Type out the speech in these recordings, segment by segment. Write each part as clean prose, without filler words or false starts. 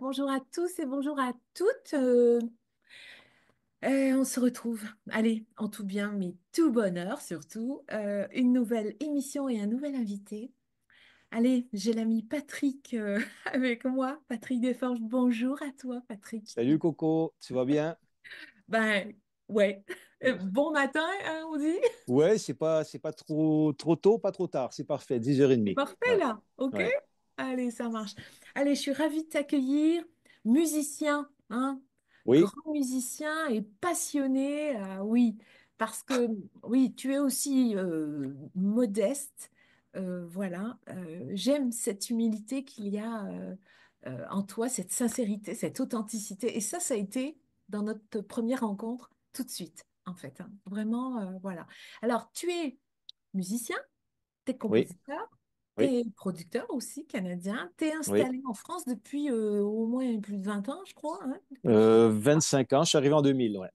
bonjour à tous et bonjour à toutes. On se retrouve, allez, en tout bien, mais tout bonheur surtout. Une nouvelle émission et un nouvel invité. Allez, j'ai l'ami Patrick avec moi. Patrick Desforges, bonjour à toi, Patrick. Salut Coco, tu vas bien? Ben, ouais. Bon matin, hein, on dit. Ouais, c'est pas trop tôt, pas trop tard, c'est parfait, 10h30. C'est parfait Ouais, là, ok? ouais. Allez, ça marche. Allez, je suis ravie de t'accueillir. Musicien, hein? Oui, Grand musicien et passionné, oui, parce que oui, tu es aussi modeste. Voilà. J'aime cette humilité qu'il y a en toi, cette sincérité, cette authenticité. Et ça a été dans notre première rencontre tout de suite, en fait, hein. Vraiment, voilà. Alors, tu es musicien, tu es oui, compositeur. oui, T'es producteur aussi canadien. T'es oui. installé en France depuis au moins plus de 20 ans, je crois, hein. 25 ans, je suis arrivé en 2000, ouais.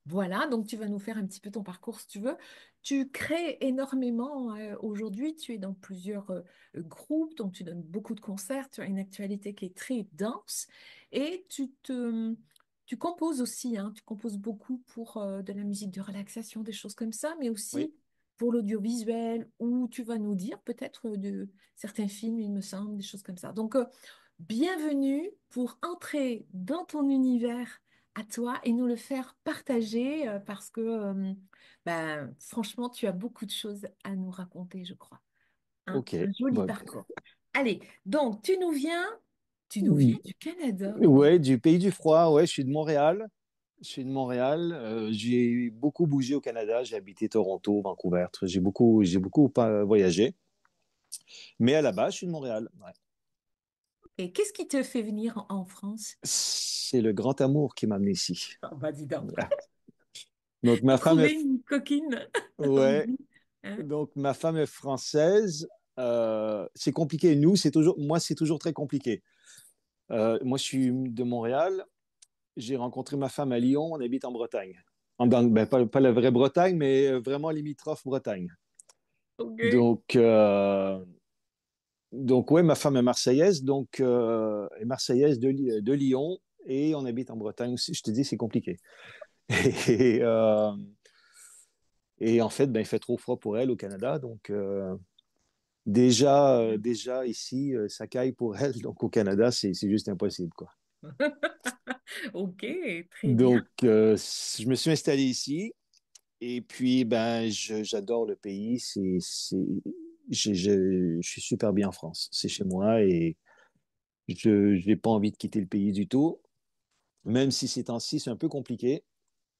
Voilà, donc tu vas nous faire un petit peu ton parcours si tu veux. Tu crées énormément aujourd'hui, tu es dans plusieurs groupes, donc tu donnes beaucoup de concerts, tu as une actualité qui est très dense et tu composes aussi, hein, tu composes beaucoup pour de la musique de relaxation, des choses comme ça, mais Oui, aussi pour l'audiovisuel, où tu vas nous dire peut-être de certains films, il me semble, des choses comme ça. Donc, bienvenue pour entrer dans ton univers à toi et nous le faire partager parce que ben, franchement, tu as beaucoup de choses à nous raconter, je crois. Hein, ok. un joli Bon. parcours. Allez, donc tu nous viens du Canada, toi. Ouais, du pays du froid, ouais, je suis de Montréal. Je suis de Montréal. J'ai beaucoup bougé au Canada. J'ai habité Toronto, Vancouver. J'ai beaucoup voyagé. Mais à la base, je suis de Montréal. Ouais. Et qu'est-ce qui te fait venir en France? C'est le grand amour qui m'a amené ici. Ah, bah dis donc. Voilà. Donc ma femme Trouver est, une coquine, on ouais, dit. Hein. Donc, ma femme est française. C'est compliqué. Moi, c'est toujours très compliqué. Moi, je suis de Montréal. J'ai rencontré ma femme à Lyon. On habite en Bretagne. Pas la vraie Bretagne, mais vraiment limitrophe Bretagne. Ok. Donc, euh, donc ouais, ma femme est marseillaise. Est marseillaise de Lyon. Et on habite en Bretagne aussi. Je te dis, c'est compliqué. Et, euh, et en fait, ben, il fait trop froid pour elle au Canada. Déjà ici, ça caille pour elle. Donc, au Canada, c'est juste impossible, quoi. Ok, très bien. Je me suis installé ici. Et puis, ben, j'adore le pays. Je suis super bien en France. C'est chez moi et je n'ai pas envie de quitter le pays du tout. Même si ces temps-ci, c'est un peu compliqué.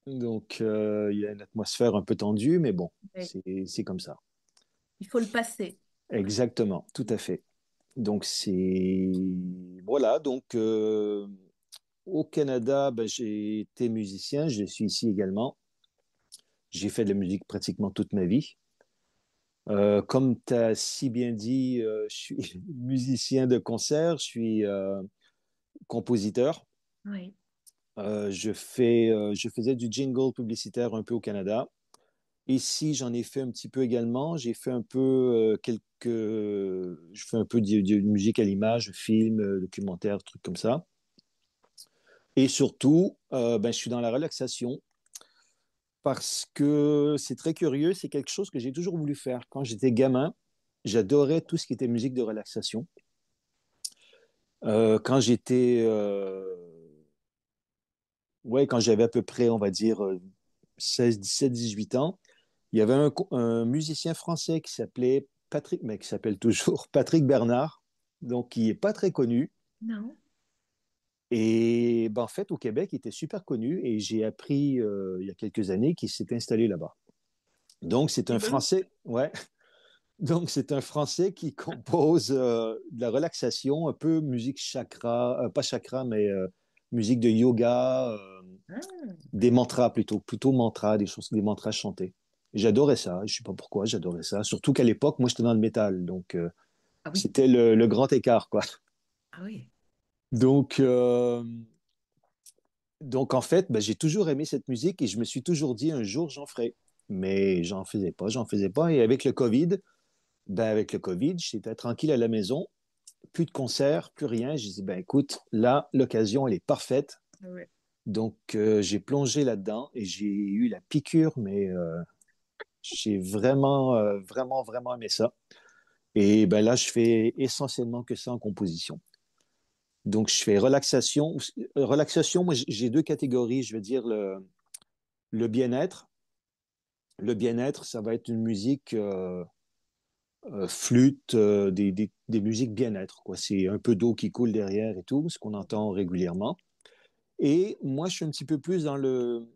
Il y a une atmosphère un peu tendue, mais bon, Oui, c'est comme ça. il faut le passer. Exactement, tout à fait. Donc, c'est... Voilà, au Canada, ben, j'ai été musicien, je suis ici également. J'ai fait de la musique pratiquement toute ma vie. Comme tu as si bien dit, je suis musicien de concert, je suis compositeur. Oui. Je faisais du jingle publicitaire un peu au Canada. Ici, j'en ai fait un petit peu également. J'ai fait un peu je fais un peu de musique à l'image, film, documentaire, trucs comme ça. Et surtout, ben, je suis dans la relaxation parce que c'est très curieux, c'est quelque chose que j'ai toujours voulu faire. Quand j'étais gamin, j'adorais tout ce qui était musique de relaxation. Quand quand j'avais à peu près, on va dire, 16, 17, 18 ans, il y avait un musicien français qui s'appelait Patrick, mais qui s'appelle toujours Patrick Bernard, donc qui est pas très connu. Non. Et ben, en fait, au Québec, il était super connu et j'ai appris il y a quelques années qu'il s'est installé là-bas. Donc, c'est un Rigolo. Français, ouais. Donc, c'est un Français qui compose de la relaxation, un peu musique chakra, pas chakra, mais musique de yoga, Ah, des mantras plutôt mantras, des mantras chantés. J'adorais ça, je sais pas pourquoi, j'adorais ça. Surtout qu'à l'époque, moi, j'étais dans le métal, ah oui. c'était le grand écart, quoi. Ah oui. Donc, euh, donc en fait, ben, j'ai toujours aimé cette musique et je me suis toujours dit un jour, j'en ferai. Mais j'en faisais pas. Et avec le Covid, j'étais tranquille à la maison. plus de concerts, plus rien. J'ai dit, ben écoute, là, l'occasion, elle est parfaite. Ouais. Donc, j'ai plongé là-dedans et j'ai eu la piqûre, mais j'ai vraiment, vraiment, vraiment aimé ça. Et ben là, je fais essentiellement que ça en composition. Donc, je fais relaxation. Relaxation, moi, j'ai deux catégories. Je veux dire le bien-être. Le bien-être, ça va être une musique flûte, des musiques bien-être, quoi. C'est un peu d'eau qui coule derrière et tout, ce qu'on entend régulièrement. Et moi, je suis un petit peu plus dans le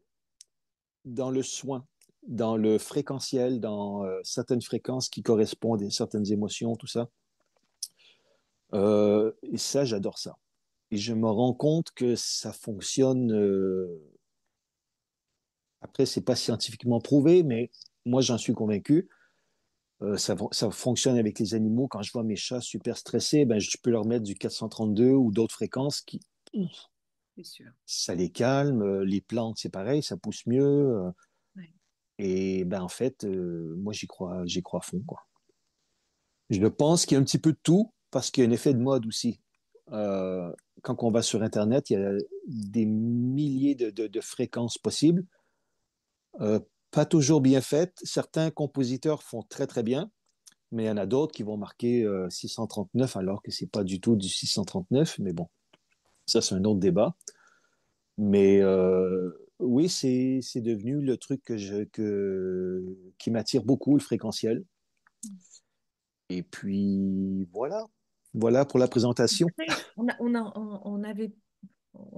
soin, dans le fréquentiel, dans certaines fréquences qui correspondent à certaines émotions, tout ça. Et ça, j'adore ça. Et je me rends compte que ça fonctionne. Après, c'est pas scientifiquement prouvé, mais moi, j'en suis convaincu. Ça fonctionne avec les animaux. Quand je vois mes chats super stressés, ben, je peux leur mettre du 432 ou d'autres fréquences qui, C'est sûr. ça les calme. Les plantes, c'est pareil, ça pousse mieux. Ouais. Et ben, en fait, moi, j'y crois à fond, quoi. Je pense qu'il y a un petit peu de tout parce qu'il y a un effet de mode aussi. Euh, Quand on va sur Internet, il y a des milliers de fréquences possibles, euh, pas toujours bien faites. Certains compositeurs font très très bien, mais il y en a d'autres qui vont marquer 639 alors que c'est pas du tout du 639. Mais bon, ça c'est un autre débat. Mais oui, c'est devenu le truc qui m'attire beaucoup, le fréquentiel. Et puis voilà, voilà pour la présentation. Après, on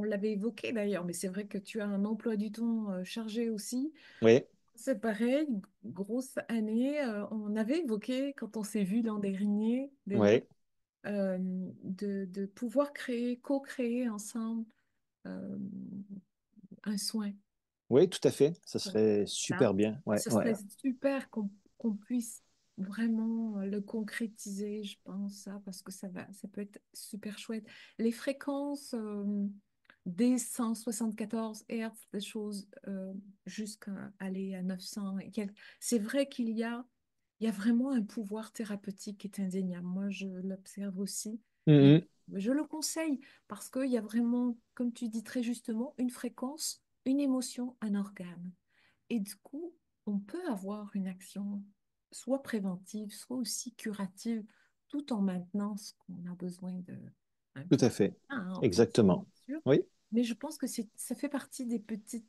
l'avait évoqué d'ailleurs, mais c'est vrai que tu as un emploi du temps chargé aussi. Oui, C'est pareil, grosse année. On avait évoqué quand on s'est vu l'an dernier déjà oui, de pouvoir créer, co-créer ensemble euh, un soin. oui, tout à fait. Ça Bon, serait là, super bien. Ouais, ce ouais, serait super qu'on puisse vraiment le concrétiser, je pense, ça, parce que ça peut être super chouette. Les fréquences des 174 Hz, des choses jusqu'à aller à 900 et quelques, c'est vrai il y a vraiment un pouvoir thérapeutique qui est indéniable. Moi, je l'observe aussi. Et mhm, je le conseille parce qu'il y a vraiment, comme tu dis très justement, une fréquence, une émotion, un organe. Et du coup, on peut avoir une action soit préventive, soit aussi curative, tout en maintenant ce qu'on a besoin de un tout peu à fait. hein, en fonction, bien Exactement. sûr. Oui, Mais je pense que ça fait partie des petits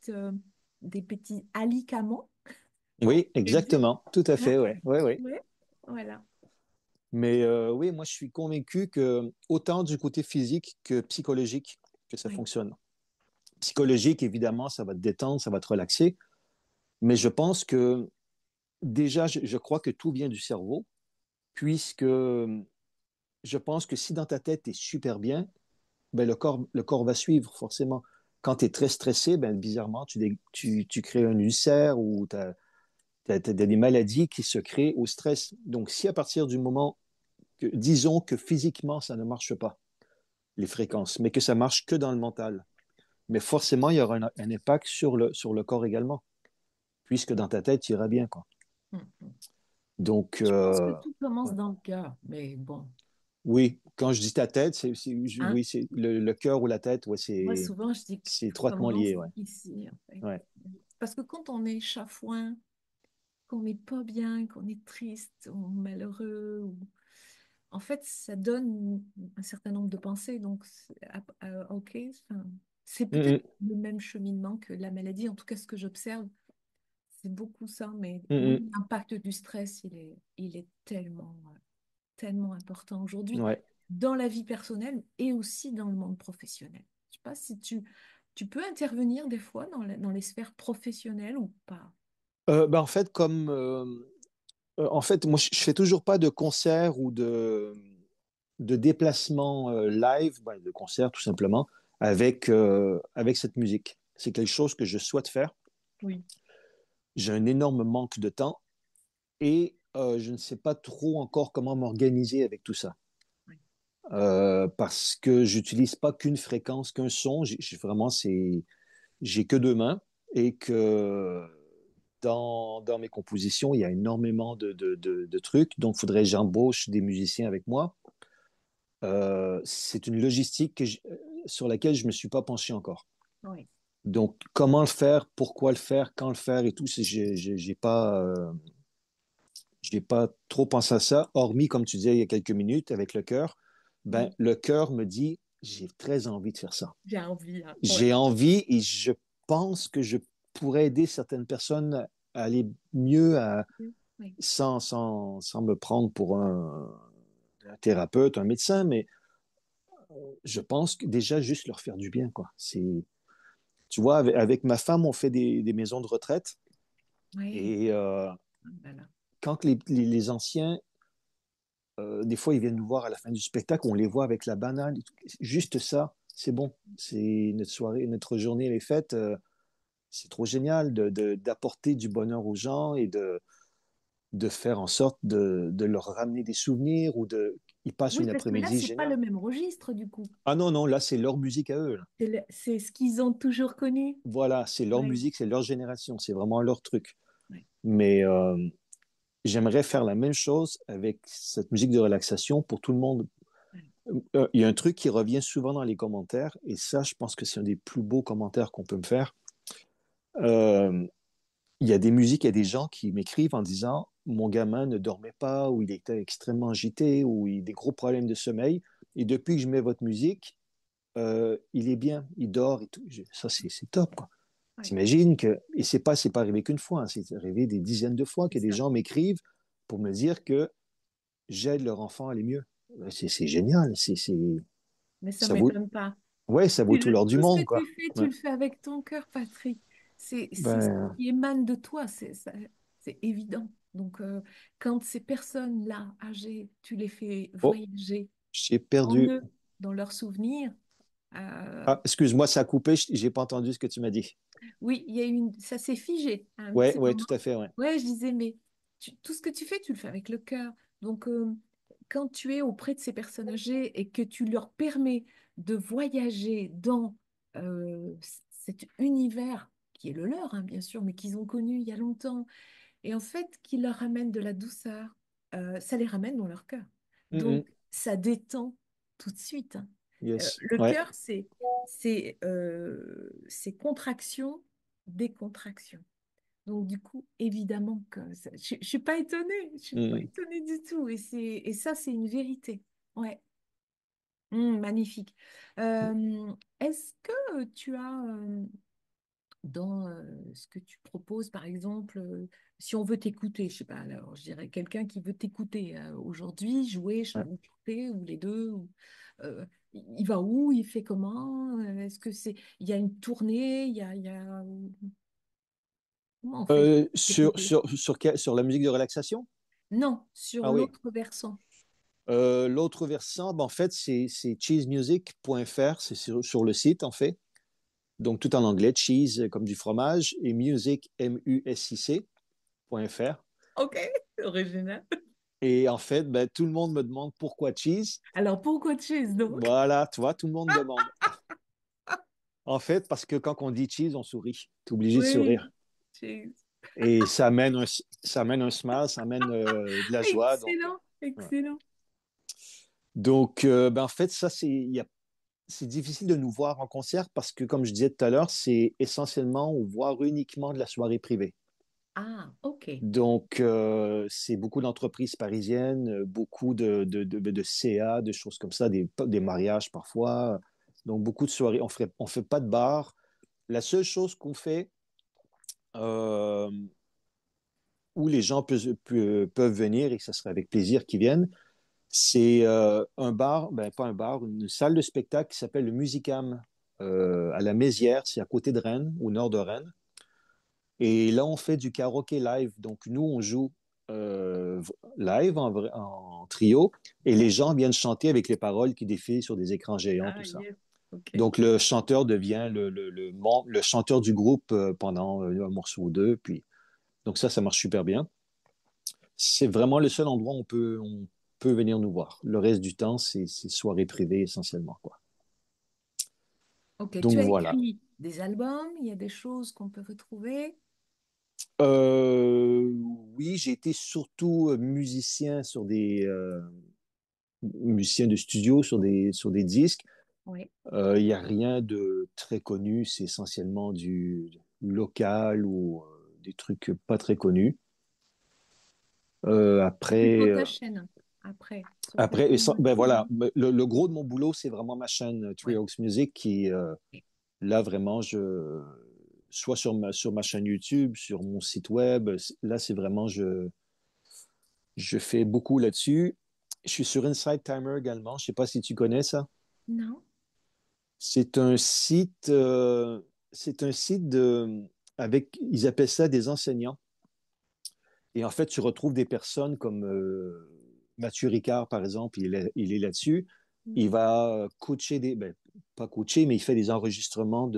alicaments, on oui, peut dire. exactement. Tout à Hein? fait, ouais, ouais, ouais. Ouais, voilà. Mais oui, moi, je suis convaincu que autant du côté physique que psychologique, que ça Oui, fonctionne. Psychologique, évidemment, ça va te détendre, ça va te relaxer. Mais je pense que déjà, je crois que tout vient du cerveau, puisque je pense que si dans ta tête, tu es super bien, ben le corps va suivre forcément. Quand tu es très stressé, ben, bizarrement, tu crées un ulcère ou tu as des maladies qui se créent au stress. Donc, si à partir du moment que, disons que physiquement, ça ne marche pas, les fréquences, mais que ça marche que dans le mental, mais forcément, il y aura un impact sur le corps également, puisque dans ta tête, tu iras bien, quoi. mhm. Donc, Je pense que tout commence ouais. dans le cœur, mais bon, Oui, quand je dis ta tête, hein. oui, c'est le cœur ou la tête, ouais, Moi, souvent, je dis que c'est tout étroitement commence lié, ouais. ici, en fait. Ouais. Parce que quand on est chafouin, qu'on n'est pas bien, qu'on est triste ou malheureux, en fait, ça donne un certain nombre de pensées. Donc, ok, enfin, c'est peut-être Mm, le même cheminement que la maladie. En tout cas, ce que j'observe, c'est beaucoup ça. Mais mm, oui, mm, l'impact du stress, il est tellement important aujourd'hui ouais. dans la vie personnelle et aussi dans le monde professionnel. Je sais pas si tu peux intervenir des fois dans les sphères professionnelles ou pas. Ben, en fait, en fait, moi, je fais toujours pas de concert ou de déplacement live, ben, de concert tout simplement, avec cette musique. C'est quelque chose que je souhaite faire. Oui. J'ai un énorme manque de temps et je ne sais pas trop encore comment m'organiser avec tout ça. Oui. Parce que j'utilise pas qu'une fréquence, qu'un son. Vraiment, j'ai que deux mains et que dans mes compositions, il y a énormément de trucs. Donc, il faudrait que j'embauche des musiciens avec moi. c'est une logistique sur laquelle je ne me suis pas penché encore. Oui, Donc, comment le faire, pourquoi le faire, quand le faire et tout, j'ai pas trop pensé à ça, hormis, comme tu disais il y a quelques minutes, avec le cœur. Ben, oui, le cœur me dit, j'ai très envie de faire ça. j'ai envie, hein. J'ai Ouais. envie et je pense que je pourrais aider certaines personnes à aller mieux Oui, sans me prendre pour un thérapeute, un médecin, mais je pense que déjà juste leur faire du bien, quoi. Tu vois, avec ma femme, on fait des maisons de retraite oui, et voilà. quand les anciens, des fois, ils viennent nous voir à la fin du spectacle, on les voit avec la banane, juste ça, c'est bon. C'est notre soirée, notre journée, elle est faite. C'est trop génial d'apporter du bonheur aux gens et de faire en sorte de leur ramener des souvenirs ou ils passent Oui, une parce que là, après-midi c'est pas géniale. le même registre du coup. Ah non, non, là, c'est leur musique à eux, là. C'est ce qu'ils ont toujours connu. Voilà, c'est leur Oui, musique, c'est leur génération, c'est vraiment leur truc. oui, Mais j'aimerais faire la même chose avec cette musique de relaxation pour tout le monde. oui. Il y a un truc qui revient souvent dans les commentaires, et ça, je pense que c'est un des plus beaux commentaires qu'on peut me faire. Euh, il y a des musiques, il y a des gens qui m'écrivent en disant mon gamin ne dormait pas, ou il était extrêmement agité, ou il a des gros problèmes de sommeil, et depuis que je mets votre musique, il est bien, il dort et tout. Ça, c'est top, quoi. Oui, T'imagines que, et c'est pas arrivé qu'une fois, hein, c'est arrivé des dizaines de fois c'est que des ça. gens m'écrivent pour me dire que j'aide leur enfant à aller mieux. C'est génial, Mais ça ça vaut, m'étonne pas. ouais, ça vaut tout l'or du Tout ce que monde, tu quoi. fais, tu Ouais. le fais avec ton cœur, Patrick. C'est ce Ben, qui émane de toi, c'est évident. Donc, quand ces personnes-là, âgées, tu les fais oh, voyager j'ai en perdu. eux, dans leurs souvenirs, euh, Ah, excuse-moi, ça a coupé, j'ai pas entendu ce que tu m'as dit. oui, ça s'est figé à un Ouais, petit ouais, moment. tout à fait, ouais. Ouais, je disais, mais tout ce que tu fais, tu le fais avec le cœur. Donc, quand tu es auprès de ces personnes âgées et que tu leur permets de voyager dans cet univers qui est le leur, hein, bien sûr, mais qu'ils ont connu il y a longtemps, et en fait, qui leur ramène de la douceur, ça les ramène dans leur cœur. Mm, Donc, ça détend tout de suite, hein. yes, Le ouais. cœur, c'est contraction, décontraction. Donc, du coup, évidemment que je ne suis pas étonnée, je suis pas Mm. étonnée du tout. Et ça, c'est une vérité. Ouais. Magnifique. Est-ce que tu as, dans ce que tu proposes, par exemple, si on veut t'écouter, je sais pas, alors je dirais quelqu'un qui veut t'écouter aujourd'hui, jouer, Ouais. ou chanter, ou les deux, il va où, il fait comment, est-ce que il y a une tournée, comment on fait pour t'écouter? Sur la musique de relaxation? Non, sur Ah oui. l'autre versant. L'autre versant, ben, en fait, c'est cheesemusic.fr, c'est sur le site, en fait. Donc, tout en anglais, cheese comme du fromage et music, music.fr. Ok, original. Et en fait, ben, tout le monde me demande pourquoi cheese. Alors, pourquoi cheese, donc? Voilà, tu vois, tout le monde demande. En fait, parce que quand on dit cheese, on sourit. Tu es obligé de Oui, sourire. cheese. Et ça amène un smile, ça amène de la joie. Excellent, Ouais. excellent. Donc ben, en fait, c'est difficile de nous voir en concert parce que, comme je disais tout à l'heure, c'est essentiellement ou voire uniquement de la soirée privée. Ah, ok. Donc, c'est beaucoup d'entreprises parisiennes, beaucoup de CA, de choses comme ça, des mariages parfois. Donc, beaucoup de soirées. On fait pas de bar. La seule chose qu'on fait euh, où les gens peuvent venir et que ça serait avec plaisir qu'ils viennent, c'est un bar, ben pas un bar, une salle de spectacle qui s'appelle le Musicam à la Mézières, c'est à côté de Rennes, au nord de Rennes. Et là, on fait du karaoké live. Donc, nous, on joue euh, live en trio et les gens viennent chanter avec les paroles qui défilent sur des écrans géants, Ah, tout ça. yes. Ok. Donc, le chanteur devient le chanteur du groupe pendant un morceau ou deux. Puis, donc, ça marche super bien. C'est vraiment le seul endroit où on peut venir nous voir. Le reste du temps, c'est soirée privée essentiellement, quoi. Ok, tu Donc, as voilà. écrit des albums, il y a des choses qu'on peut retrouver. Euh, oui, j'ai été surtout musicien sur musicien de studio sur des disques. Oui. Il n'y a rien de très connu, c'est essentiellement du local ou des trucs pas très connus. C'est plutôt Après, ta chaîne, après, sur ta après, chaîne ben YouTube, voilà, hein. le gros de mon boulot, c'est vraiment ma chaîne Three Ouais. Oaks Music qui, là, vraiment, soit sur ma chaîne YouTube, sur mon site web, là, c'est vraiment, je fais beaucoup là-dessus. Je suis sur Inside Timer également. Je sais pas si tu connais ça. Non? C'est c'est un site avec, ils appellent ça des enseignants. Et en fait, tu retrouves des personnes comme Mathieu Ricard, par exemple, il est là-dessus. Mm. Il va coacher ben, pas coacher, mais il fait des enregistrements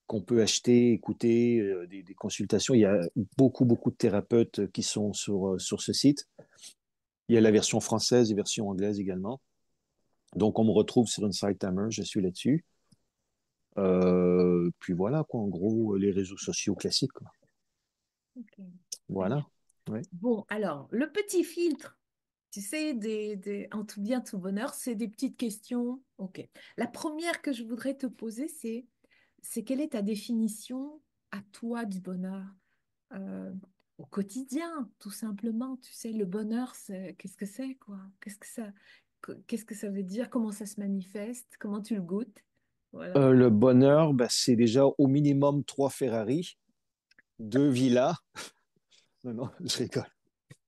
qu'on peut acheter, écouter, des consultations. Il y a beaucoup de thérapeutes qui sont sur ce site. Il y a la version française et version anglaise également. Donc, on me retrouve sur Inside Timer, je suis là-dessus. Puis voilà, quoi, en gros, les réseaux sociaux classiques, quoi. Ok, très bien. Voilà. Ouais. Bon, alors, le petit filtre, tu sais, en tout bien, tout bonheur, c'est des petites questions. Ok. La première que je voudrais te poser, c'est quelle est ta définition à toi du bonheur euh, au quotidien, tout simplement. Tu sais, le bonheur, qu'est-ce que c'est, quoi? Qu'est-ce que ça veut dire? Comment ça se manifeste? Comment tu le goûtes? Voilà. Le bonheur, ben, c'est déjà au minimum 3 Ferrari, 2 villas. Non, non, je rigole,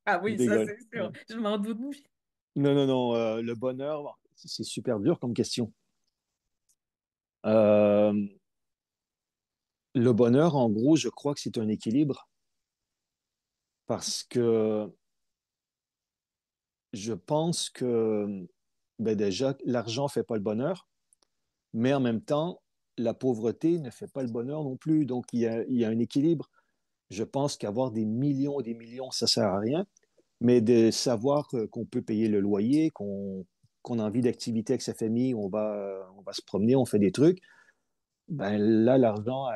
Ah je oui, ça rigole. c'est sûr, Ouais. je m'en doute. Non, non, non, le bonheur, bon, c'est super dur comme question. Euh, le bonheur, en gros, je crois que c'est un équilibre parce que je pense que ben déjà, l'argent fait pas le bonheur, mais en même temps, la pauvreté ne fait pas le bonheur non plus. Donc, il y a un équilibre. Je pense qu'avoir des millions et des millions, ça sert à rien, mais de savoir qu'on peut payer le loyer, qu'on a envie d'activité avec sa famille, on va se promener, on fait des trucs, ben là, l'argent,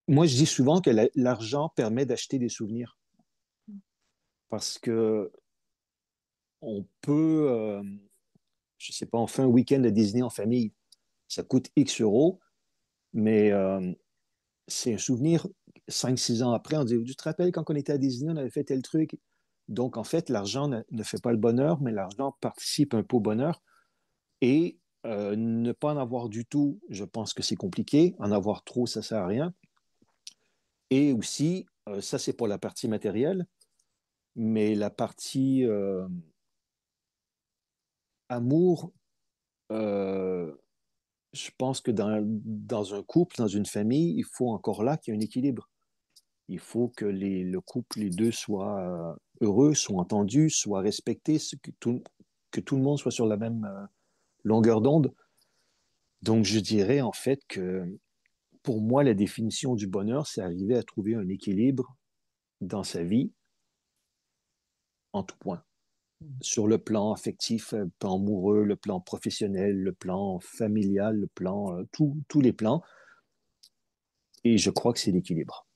moi, je dis souvent que l'argent permet d'acheter des souvenirs parce que on peut, je sais pas, on fait un week-end à Disney en famille, ça coûte X euros, mais c'est un souvenir 5 6 ans après, on dit, tu te rappelles quand on était à Disney, on avait fait tel truc. Donc, en fait, l'argent ne fait pas le bonheur, mais l'argent participe un peu au bonheur. Et ne pas en avoir du tout, je pense que c'est compliqué. En avoir trop, ça sert à rien. Et aussi, ça c'est pour la partie matérielle, mais la partie amour, euh, je pense que dans un couple, dans une famille, il faut encore là qu'il y ait un équilibre. Il faut que le couple, les deux soient heureux, soient entendus, soient respectés, que tout le monde soit sur la même longueur d'onde. Donc, je dirais en fait que pour moi, la définition du bonheur, c'est arriver à trouver un équilibre dans sa vie en tout point. Sur le plan affectif, le plan amoureux, le plan professionnel, le plan familial, le plan, tous les plans. Et je crois que c'est l'équilibre.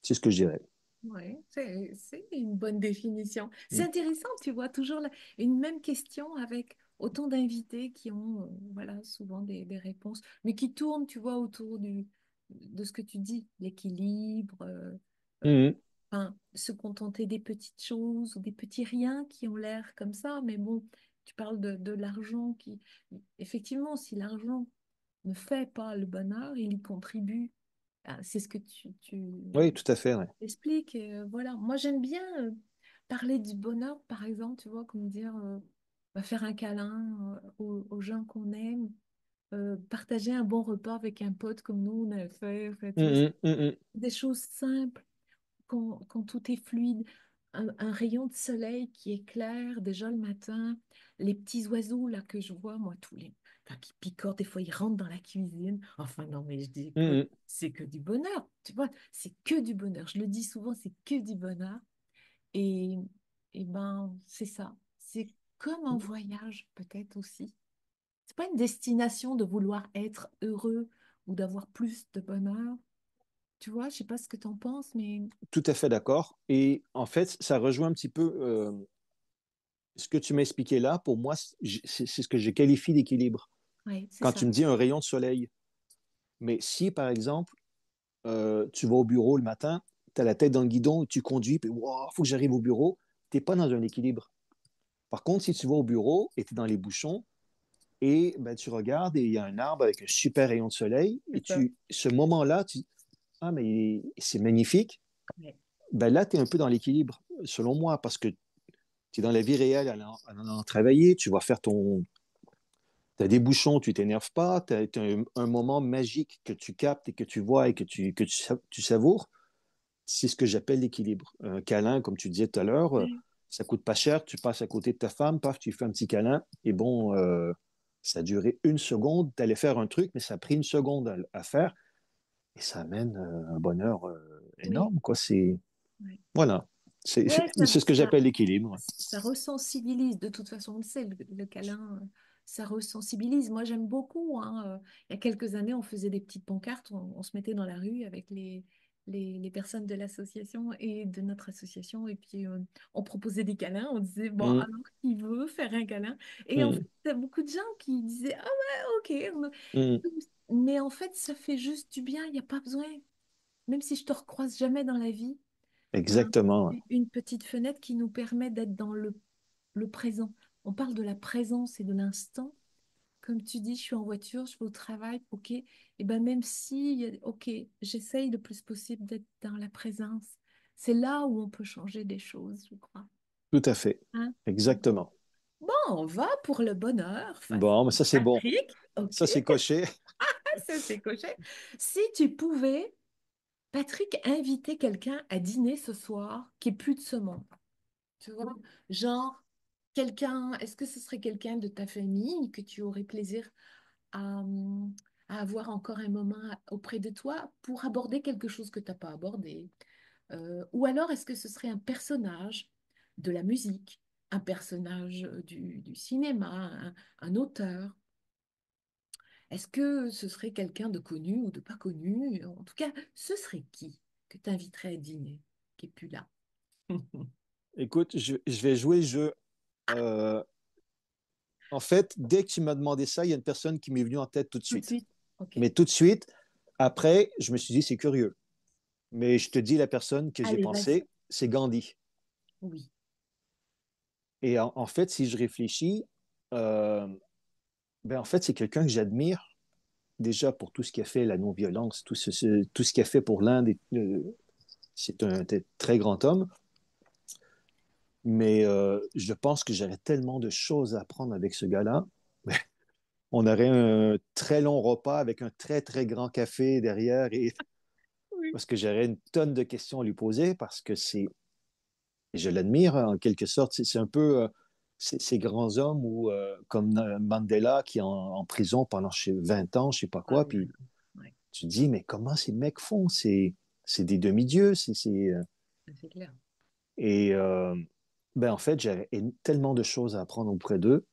C'est ce que je dirais. Oui, c'est une bonne définition. C'est Mm. intéressant, tu vois, toujours une même question avec autant d'invités qui ont voilà, souvent des réponses, mais qui tournent, tu vois, autour de ce que tu dis, l'équilibre, euh, Mm. enfin, se contenter des petites choses ou des petits riens qui ont l'air comme ça, mais bon, tu parles de l'argent qui, effectivement, si l'argent ne fait pas le bonheur, il y contribue. Ah, c'est ce que tu Oui, tout à fait. Ouais. expliques. Voilà. Moi, j'aime bien parler du bonheur, par exemple, tu vois, comme dire, bah, faire un câlin aux gens qu'on aime, partager un bon repas avec un pote comme nous, on a fait, enfin, tu vois, Mm, mm, mm, des choses simples quand tout est fluide, un rayon de soleil qui éclaire déjà le matin, les petits oiseaux là que je vois, moi, enfin, qui picorent, des fois ils rentrent dans la cuisine. Enfin, non, mais je dis, mm, écoute, mm. c'est que du bonheur, tu vois, c'est que du bonheur. Je le dis souvent, c'est que du bonheur. Et, et ben, c'est ça. C'est comme un voyage, peut-être aussi. C'est pas une destination de vouloir être heureux ou d'avoir plus de bonheur. Tu vois, je sais pas ce que tu en penses, mais Tout à fait d'accord. Et en fait, ça rejoint un petit peu ce que tu m'as expliqué là, pour moi, c'est ce que je qualifie d'équilibre. Oui, c'est Quand ça. tu me dis un rayon de soleil, mais si, par exemple, tu vas au bureau le matin, tu as la tête dans le guidon, tu conduis, puis wow, faut que j'arrive au bureau, tu n'es pas dans un équilibre. Par contre, si tu vas au bureau et tu es dans les bouchons, et ben, tu regardes et il y a un arbre avec un super rayon de soleil, et C'est ça. ce moment-là, ah, mais c'est magnifique, Ouais. ben là, tu es un peu dans l'équilibre, selon moi, parce que tu es dans la vie réelle, en allant travailler, tu vas faire ton. Tu as des bouchons, tu t'énerves pas, tu as un moment magique que tu captes et que tu vois et tu savoures. C'est ce que j'appelle l'équilibre. Un câlin, comme tu disais tout à l'heure, Ouais. ça coûte pas cher, tu passes à côté de ta femme, paf, tu fais un petit câlin, et bon, ça a duré une seconde, tu allais faire un truc, mais ça a pris une seconde à faire, et ça amène un bonheur Oui. énorme, quoi. C'est, Ouais. voilà, c'est Ouais, c'est ce que j'appelle l'équilibre. Ouais. ça resensibilise. De toute façon, on le sait, le câlin, ça resensibilise. Moi, j'aime beaucoup, hein. Il y a quelques années, on faisait des petites pancartes, on se mettait dans la rue avec les personnes de l'association et de notre association, et puis on proposait des câlins. On disait, bon, Mm, alors qui veut faire un câlin? Et en fait, mm, il y a beaucoup de gens qui disaient, ah ouais, ok. mm. Mais en fait, ça fait juste du bien. Il n'y a pas besoin, même si je te recroise jamais dans la vie. Ben, Exactement. Ouais. une petite fenêtre qui nous permet d'être dans le présent. On parle de la présence et de l'instant. Comme tu dis, je suis en voiture, je vais au travail, ok. Et ben même si, ok, j'essaye le plus possible d'être dans la présence. C'est là où on peut changer des choses, je crois. Tout à fait. Hein? Exactement. Bon, on va pour le bonheur face Bon, mais à ça, c'est bon. Patrick. Ok, Ça, c'est coché. ça c'est coché. Si tu pouvais, Patrick, inviter quelqu'un à dîner ce soir qui est plus de ce monde. Tu vois, genre, quelqu'un, est-ce que ce serait quelqu'un de ta famille que tu aurais plaisir à, à avoir encore un moment auprès de toi pour aborder quelque chose que tu n'as pas abordé? Ou alors, est-ce que ce serait un personnage de la musique, un personnage du cinéma, un auteur? Est-ce que ce serait quelqu'un de connu ou de pas connu? En tout cas, ce serait qui que tu inviterais à dîner, qui est plus là? Écoute, je vais jouer le jeu. Euh, En fait, dès que tu m'as demandé ça, il y a une personne qui m'est venue en tête tout de Tout de suite. suite. Ok. Mais tout de suite, après, je me suis dit, c'est curieux. Mais je te dis, la personne que j'ai Allez, vas-y. pensée, c'est Gandhi. Oui. Et en fait, si je réfléchis, euh, ben en fait, c'est quelqu'un que j'admire déjà pour tout ce qu'il a fait, la non-violence, tout ce qu'il a fait pour l'Inde. C'est un très grand homme. Mais je pense que j'aurais tellement de choses à apprendre avec ce gars-là. On aurait un très long repas avec un très, très grand café derrière et Oui. parce que j'aurais une tonne de questions à lui poser parce que je l'admire en quelque sorte. C'est un peu ces grands hommes ou comme Mandela qui est en prison pendant 20 ans, je sais pas Ah quoi. oui, Puis ouais, tu te dis, mais comment ces mecs font? C'est des demi-dieux. c'est clair. Et ben, en fait, j'avais tellement de choses à apprendre auprès d'eux.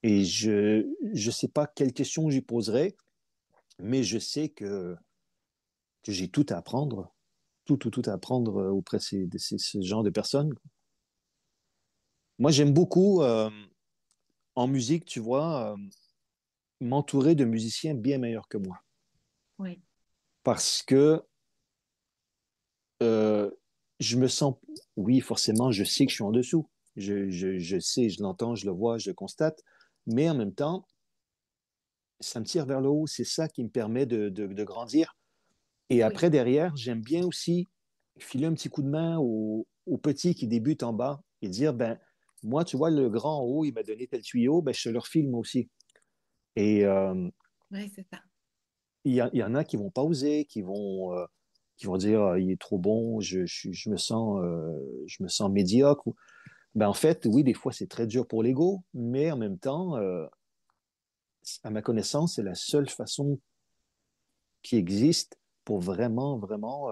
Et je sais pas quelles questions j'y poserais, mais je sais que j'ai tout à apprendre, tout à apprendre auprès de ce genre de personnes. Moi, j'aime beaucoup en musique, tu vois, m'entourer de musiciens bien meilleurs que moi. Oui, Parce que euh, je me sens, oui, forcément, je sais que je suis en dessous. Je sais, je l'entends, je le vois, je le constate. Mais en même temps, ça me tire vers le haut. C'est ça qui me permet de grandir. Et oui, après, derrière, j'aime bien aussi filer un petit coup de main aux petits qui débutent en bas et dire, ben, moi, tu vois, le grand en haut, il m'a donné tel tuyau, ben, je te le refile moi aussi. Et ouais, c'est ça. il y en a qui vont pas oser, qui vont dire, ah, il est trop bon, je me sens médiocre. Ben, en fait, oui, des fois, c'est très dur pour l'ego, mais en même temps, à ma connaissance, c'est la seule façon qui existe pour vraiment, vraiment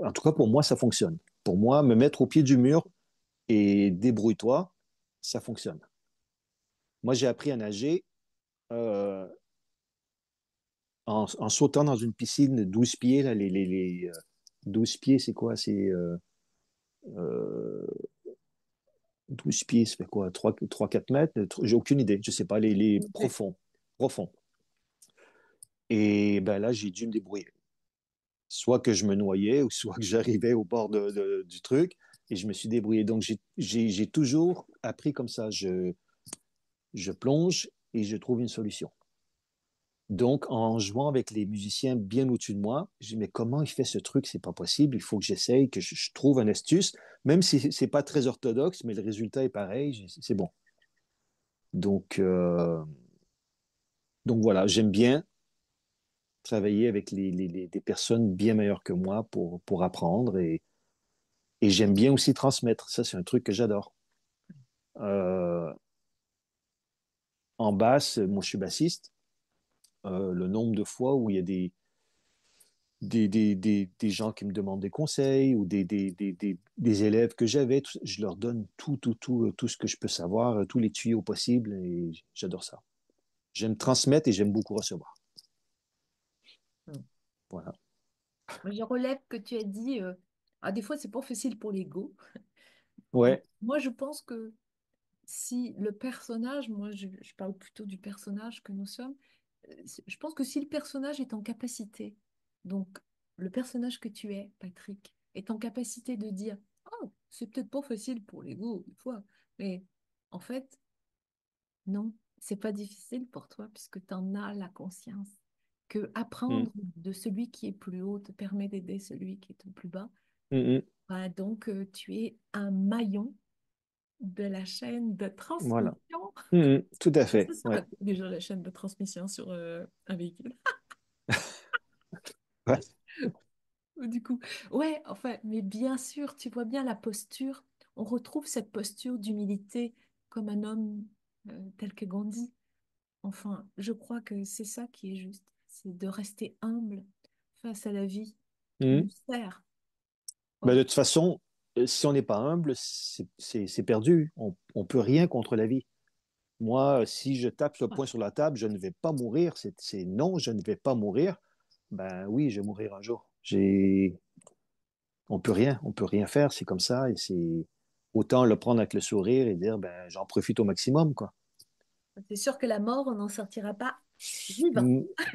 en tout cas, pour moi, ça fonctionne. Pour moi, me mettre au pied du mur et débrouille-toi, ça fonctionne. Moi, j'ai appris à nager euh, en sautant dans une piscine de 12 pieds. Là, 12 pieds, c'est quoi? C'est euh, 12 pieds, ça fait quoi? 4 mètres? J'ai aucune idée. Je sais pas, les Ok. profonds. Profonds. Et ben là, j'ai dû me débrouiller. Soit que je me noyais, ou soit que j'arrivais au bord du truc, et je me suis débrouillé. Donc, j'ai toujours appris comme ça. Je plonge et je trouve une solution. Donc, en jouant avec les musiciens bien au-dessus de moi, je dis, mais comment il fait ce truc? C'est pas possible. Il faut que j'essaye, que je trouve une astuce, même si c'est pas très orthodoxe, mais le résultat est pareil. C'est bon. Donc, euh, donc voilà, j'aime bien travailler avec des personnes bien meilleures que moi pour apprendre et j'aime bien aussi transmettre. Ça, c'est un truc que j'adore. Euh, en basse, moi, je suis bassiste. Le nombre de fois où il y a des gens qui me demandent des conseils ou des élèves que j'avais, je leur donne tout ce que je peux savoir, tous les tuyaux possibles et j'adore ça. J'aime transmettre et j'aime beaucoup recevoir. Hmm. Voilà. Mais je relève que tu as dit, ah, des fois, c'est pas facile pour l'ego. Ouais. Moi, je pense que si le personnage, je parle plutôt du personnage que nous sommes, je pense que si le personnage est en capacité, donc le personnage que tu es, Patrick, est en capacité de dire, oh, c'est peut-être pas facile pour l'ego, des fois, mais en fait, non, c'est pas difficile pour toi puisque tu en as la conscience. Que Mm, apprendre de celui qui est plus haut te permet d'aider celui qui est au plus bas. mm, mm. Bah, donc, tu es un maillon de la chaîne de Voilà. transmission. Tout à Qu'est-ce que fait. ça Ouais. va déjà la chaîne de transmission sur un véhicule? Ouais. Du coup, ouais, enfin, mais bien sûr, tu vois bien la posture. On retrouve cette posture d'humilité comme un homme tel que Gandhi. Enfin, je crois que c'est ça qui est juste, c'est de rester humble face à la vie qui nous Mm. sert. Ben, Or, de toute façon, si on n'est pas humble, c'est perdu. On peut rien contre la vie. Moi, si je tape ce poing sur la table, je ne vais pas mourir. C'est non, je ne vais pas mourir. Ben oui, je vais mourir un jour. On peut rien faire. C'est comme ça et c'est autant le prendre avec le sourire et dire ben j'en profite au maximum quoi. c'est sûr que la mort, on n'en sortira pas vivant.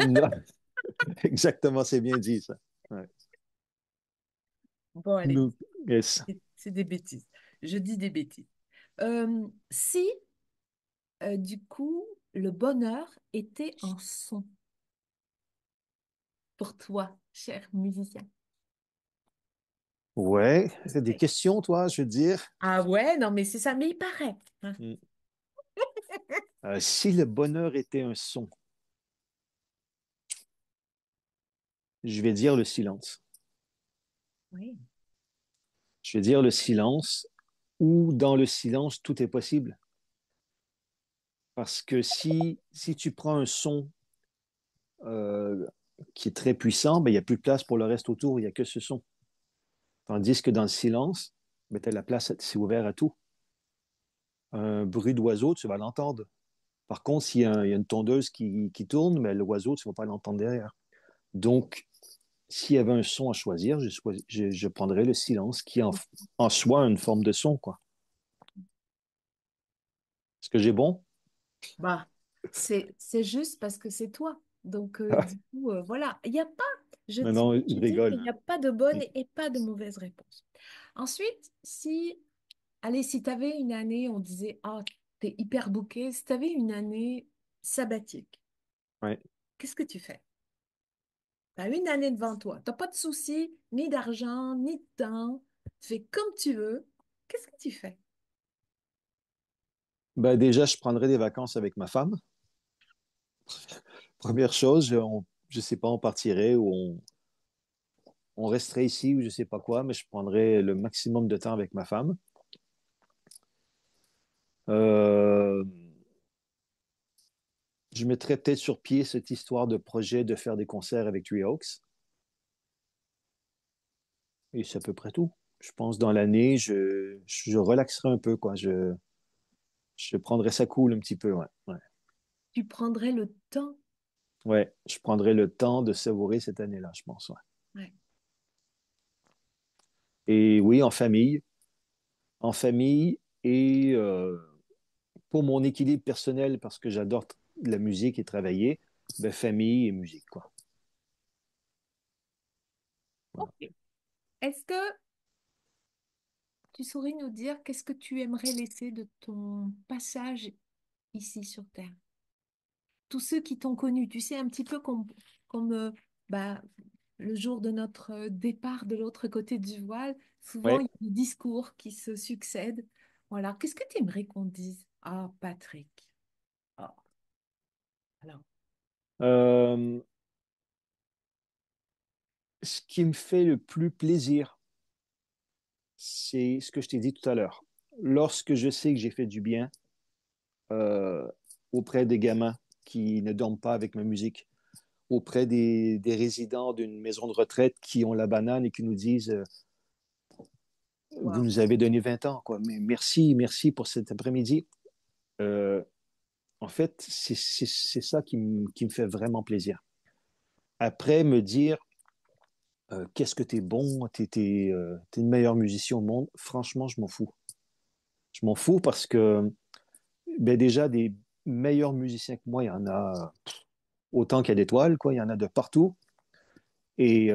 Non, exactement, c'est bien dit ça. Ouais. Bon, allez, Donc, yes. c'est des bêtises. Je dis des bêtises. Si, du coup, le bonheur était un son pour toi, cher musicien. Ouais, c'est des Ouais. questions, toi, je veux dire. Ah ouais, non, mais c'est ça, mais il paraît, hein. Mm. Si le bonheur était un son, je vais dire le silence. Oui. Je vais dire le silence, ou dans le silence, tout est possible. Parce que si tu prends un son euh, qui est très puissant, ben, il n'y a plus de place pour le reste autour, il n'y a que ce son. Tandis que dans le silence, ben, la place, c'est ouvert à tout. Un bruit d'oiseau, tu vas l'entendre. Par contre, il y a une tondeuse qui tourne, mais l'oiseau, tu ne vas pas l'entendre derrière. Donc, s'il y avait un son à choisir, je prendrais le silence, qui en soi une forme de son, quoi. Est-ce que j'ai bon? Bah, c'est juste parce que c'est toi. Donc, du coup, voilà. Il n'y a pas, je Non, tiens non, à je dire qu'il rigole. n'y a pas de bonne Hein. et pas de mauvaise réponse. Ensuite, allez, si tu avais une année, on disait, ah, t'es hyper booké. Si tu avais une année sabbatique, Ouais. qu'est-ce que tu fais? Tu as une année devant toi. Tu n'as pas de soucis, ni d'argent, ni de temps. Tu fais comme tu veux. Qu'est-ce que tu fais? Ben, déjà, je prendrais des vacances avec ma femme. Première chose, je sais pas, on partirait ou on resterait ici ou je sais pas quoi, mais je prendrais le maximum de temps avec ma femme. Euh, je mettrais peut-être sur pied cette histoire de projet de faire des concerts avec Three Oaks. Et c'est à peu près tout. Je pense dans l'année, je relaxerai un peu, quoi. Je prendrai ça cool un petit peu, ouais. Ouais. Tu prendrais le temps. Ouais, je prendrai le temps de savourer cette année-là, je pense, ouais. Ouais. Et oui, en famille Et pour mon équilibre personnel, parce que j'adore la musique et travailler, ben, famille et musique, quoi. Voilà. Ok. Est-ce que tu saurais nous dire qu'est-ce que tu aimerais laisser de ton passage ici sur Terre? Tous ceux qui t'ont connu, tu sais, un petit peu comme bah, le jour de notre départ de l'autre côté du voile, souvent il Ouais. y a des discours qui se succèdent. Voilà, qu'est-ce que tu aimerais qu'on dise? Ah, Patrick. Ah, alors. Euh, Ce qui me fait le plus plaisir, c'est ce que je t'ai dit tout à l'heure. Lorsque je sais que j'ai fait du bien euh, auprès des gamins qui ne dorment pas avec ma musique, auprès des résidents d'une maison de retraite qui ont la banane et qui nous disent vous Waouh. nous avez donné 20 ans, quoi. Mais merci, merci pour cet après-midi. Euh, En fait, c'est ça qui me fait vraiment plaisir. Après, me dire qu'est-ce que t'es bon, t'es le meilleur musicien au monde, franchement, je m'en fous. Je m'en fous parce que ben déjà, des meilleurs musiciens que moi, il y en a autant qu'il y a d'étoiles, quoi. Il y en a de partout. Et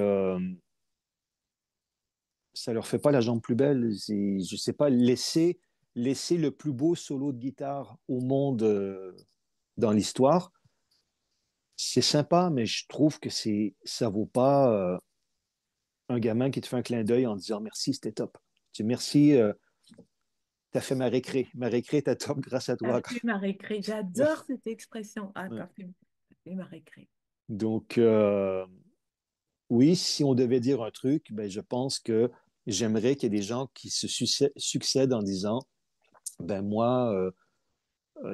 ça leur fait pas la jambe plus belle. Je sais pas, laisser le plus beau solo de guitare au monde dans l'histoire, c'est sympa, mais je trouve que ça vaut pas un gamin qui te fait un clin d'œil en disant merci, c'était top. Tu dis merci, t'as fait ma récré. Ma récré était top grâce à T'as toi. fait ma récré. Ouais, J'adore cette expression. Ah, ouais. t'as fait ma récré. Donc, oui, si on devait dire un truc, ben, je pense que j'aimerais qu'il y ait des gens qui se succèdent en disant, ben moi,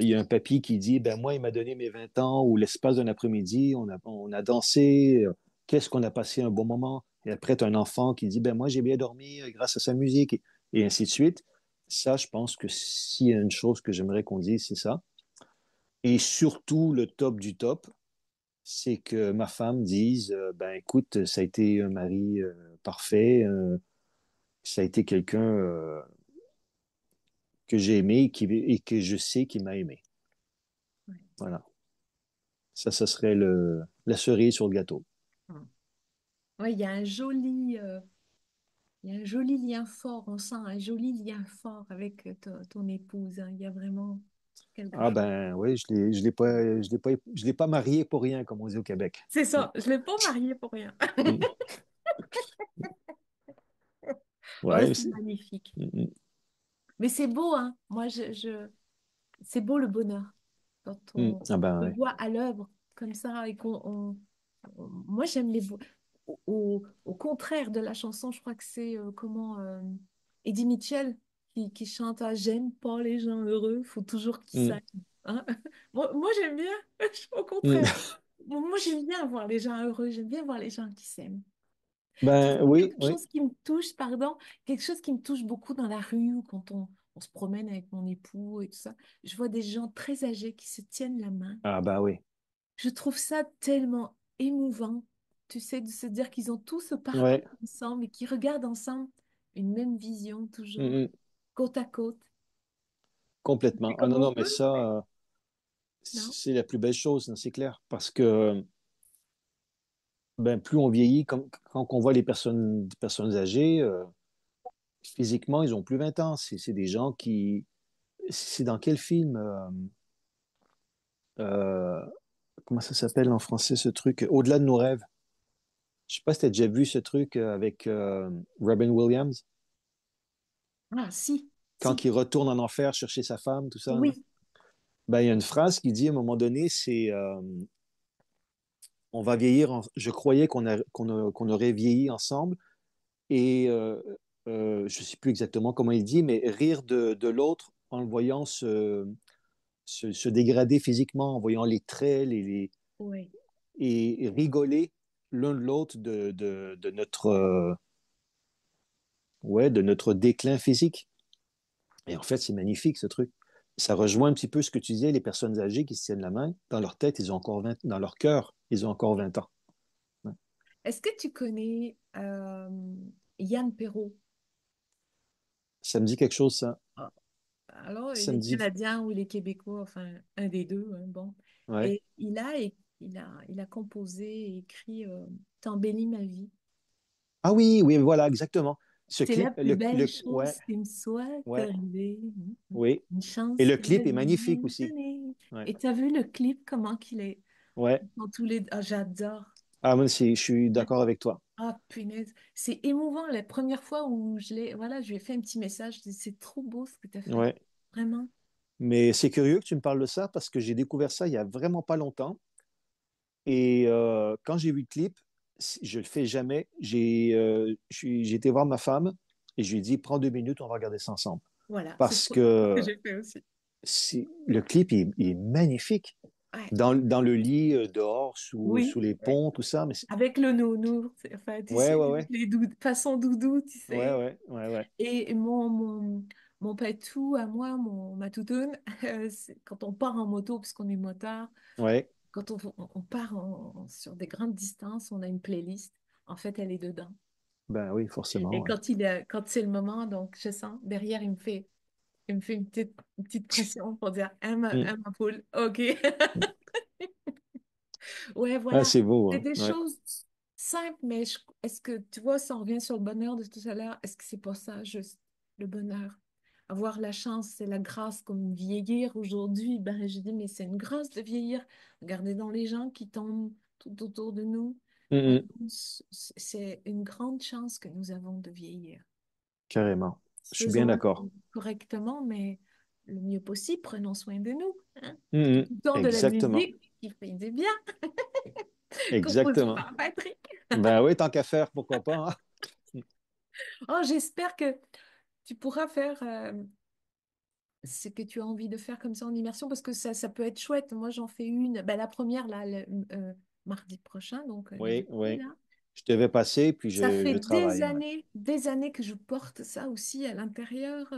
il y a un papy qui dit, ben moi, il m'a donné mes 20 ans, ou l'espace d'un après-midi, on a dansé, qu'est-ce qu'on a passé un bon moment. Et après, tu as un enfant qui dit, ben moi, j'ai bien dormi grâce à sa musique, et ainsi de suite. Ça, je pense que s'il y a une chose que j'aimerais qu'on dise, c'est ça. Et surtout, le top du top, c'est que ma femme dise, ben écoute, ça a été un mari parfait, ça a été quelqu'un que j'ai aimé et que je sais qu'il m'a aimé. Ouais. Voilà. Ça serait la cerise sur le gâteau. Hum. Ouais, il y a un joli lien fort. On sent un joli lien fort avec ton épouse, hein. Il y a vraiment quelque Ah chose. ben oui, je l'ai pas marié pour rien, comme on dit au Québec. C'est ça, je ne l'ai pas mariée pour rien. Mm. Oh, Ouais, c'est magnifique. mm, Mais c'est beau, hein. C'est beau le bonheur quand on Ah ben le ouais. voit à l'œuvre comme ça et moi j'aime les beaux. Au contraire de la chanson, je crois que c'est Eddie Mitchell qui chante ah, j'aime pas les gens heureux, faut toujours qu'ils Mm, s'aiment. Hein. Moi j'aime bien, au mm. contraire. Moi j'aime bien voir les gens heureux, j'aime bien voir les gens qui s'aiment. Tu sais, Ben oui, quelque oui. chose qui me touche, pardon, quelque chose qui me touche beaucoup dans la rue ou quand on se promène avec mon époux et tout ça. Je vois des gens très âgés qui se tiennent la main. Ah ben oui. Je trouve ça tellement émouvant, tu sais, de se dire qu'ils ont tout ce parcours Ouais. ensemble et qu'ils regardent ensemble une même vision Mm, toujours, mm. côte à côte. C'est Complètement. Ah comme non, on non, mais veut, ça, non? c'est la plus belle chose, hein, c'est clair. Parce que ben, plus on vieillit, quand on voit des personnes âgées, physiquement, ils ont plus 20 ans. C'est des gens qui... C'est dans quel film euh, comment ça s'appelle en français ce truc? Au-delà de nos rêves. Je sais pas si tu as déjà vu ce truc avec Robin Williams, Ah, si, quand si, il retourne en enfer chercher sa femme, tout ça, là. oui, Ben, il y a une phrase qui dit à un moment donné, c'est on va vieillir, je croyais qu'on aurait vieilli ensemble et je ne sais plus exactement comment il dit, mais rire de l'autre en le voyant se dégrader physiquement, en voyant les traits oui. et rigoler l'un de l'autre de notre, ouais, de notre déclin physique. Et en fait, c'est magnifique ce truc. Ça rejoint un petit peu ce que tu disais, les personnes âgées qui se tiennent la main, dans leur tête, ils ont encore 20, dans leur cœur, ils ont encore 20 ans. Ouais. Est-ce que tu connais Yann Perrault? Ça me dit quelque chose, ça. Alors, il Ça me est dit. canadien ou il est québécois, enfin, un des deux, hein, bon. Ouais. Et il a composé et écrit T'embellis ma vie. Ah oui, oui, voilà, exactement. Ce C'est la clip, plus belle ouais, chose qui me soit ouais, arrivée. oui. Une Et chance le que la clip est vie magnifique m'a aussi. donnée. Ouais, Et tu as vu le clip, comment qu'il est ouais. dans tous les... Ah, j'adore. Ah, moi, je suis d'accord avec toi. Ah, punaise. C'est émouvant. La première fois où voilà, je lui ai fait un petit message. Je dis, c'est trop beau ce que tu as fait. Ouais. Vraiment. Mais c'est curieux que tu me parles de ça parce que j'ai découvert ça il y a vraiment pas longtemps. Et quand j'ai vu le clip, je le fais jamais. J'ai été voir ma femme et je lui ai dit, prends 2 minutes, on va regarder ça ensemble. Voilà, c'est Parce ce que que j'ai fait aussi. le clip il est magnifique. Ouais. Dans le lit, dehors, sous Oui. les Ouais. ponts, tout ça. Mais Avec le nounours, enfin, tu ouais, sais, ouais, ouais. les façons doudou, tu Ouais, sais. ouais, ouais, ouais. Et mon patou à moi, ma toutoune, quand on part en moto, puisqu'on est motard, Ouais. quand on part sur des grandes distances, on a une playlist. En fait, elle est dedans. Ben oui, forcément, Et ouais. quand c'est le moment, donc je sens, derrière, il me fait une petite pression pour dire, Mm. hein, ma poule, OK. Ouais, Ah, voilà. c'est beau, C'est hein. des Ouais. choses simples, mais est-ce que, tu vois, si on revient sur le bonheur de tout à l'heure, est-ce que c'est pas ça, juste le bonheur? Avoir la chance, c'est la grâce, comme vieillir aujourd'hui. Ben, je dis, mais c'est une grâce de vieillir. Regardez dans les gens qui tombent tout autour de nous. Mm, mm. C'est une grande chance que nous avons de vieillir. Carrément. Je suis bien Faisons-le d'accord. correctement, mais le mieux possible, prenons soin de nous, hein. Mm, Tout mm. le temps de la Exactement. musique qui fait du bien, composée Exactement. par Patrick. Ben oui, tant qu'à faire, pourquoi pas, hein? Oh, j'espère que tu pourras faire ce que tu as envie de faire comme ça en immersion parce que ça peut être chouette. Moi, j'en fais une. Ben, la première, là, mardi prochain, donc Oui, lundi, oui. là. Je devais passer, puis Ça fait je travaille. Ouais. des années que je porte ça aussi à l'intérieur,